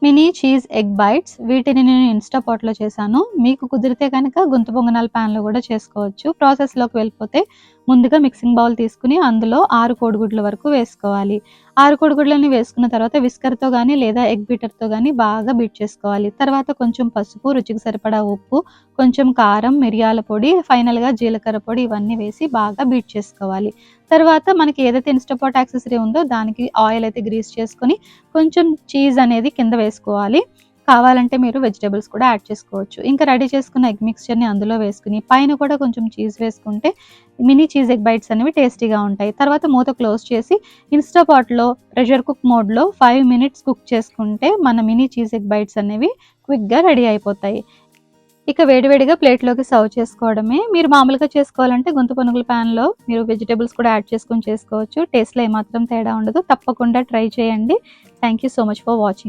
Mini cheese egg bytes. వీటిని నేను Insta పాట్‌లో చేశాను. మీకు కుదిరితే గనక గుంత పొంగనాల పాన్‌లో గూడా చేసుకోవచ్చు. ప్రాసెస్‌లోకి వెళ్ళిపోతే ముందుగా మిక్సింగ్ బౌల్ తీసుకొని అందులో 6 కోడిగుడ్ల వరకు వేసుకోవాలి. 6 కోడిగుడ్లని వేసుకున్న తర్వాత విస్కర్‌తో గానీ లేదా ఎగ్ బీటర్‌తో గానీ బాగా బీట్ చేసుకోవాలి. తర్వాత కొంచెం పసుపు, రుచికి సరిపడా ఉప్పు, కొంచెం కారం, మిరియాల పొడి, ఫైనల్‌గా జీలకర్ర పొడి ఇవన్నీ వేసి బాగా బీట్ చేసుకోవాలి. తర్వాత మనకి ఏదైతే ఇన్‌స్టా పాట్ యాక్సెసరీ ఉందో దానికి ఆయిల్ అయితే గ్రీస్ చేసుకొని కొంచెం చీజ్ అనేది కింద వేసుకోవాలి. కావాలంటే మీరు వెజిటబుల్స్ కూడా యాడ్ చేసుకోవచ్చు. ఇంకా రెడీ చేసుకున్న ఎగ్ మిక్స్చర్‌ని అందులో వేసుకొని పైన కూడా కొంచెం చీజ్ వేసుకుంటే మినీ చీజ్ ఎగ్ బైట్స్ అనేవి టేస్టీగా ఉంటాయి. తర్వాత మూత క్లోజ్ చేసి ఇన్‌స్టా పాట్‌లో ప్రెషర్ కుక్ మోడ్‌లో 5 మినిట్స్ కుక్ చేసుకుంటే మన మినీ చీజ్ ఎగ్ బైట్స్ అనేవి క్విక్‌గా రెడీ అయిపోతాయి. ఇక వేడివేడిగా ప్లేట్‌లోకి సర్వ్ చేసుకోవడమే. మీరు మామూలుగా చేసుకోవాలంటే గుంత పునుగుల పాన్‌లో మీరు వెజిటబుల్స్ కూడా యాడ్ చేసుకొని చేసుకోవచ్చు. టేస్ట్‌లో ఏమాత్రం తేడా ఉండదు. తప్పకుండా ట్రై చేయండి. Thank you so much for watching.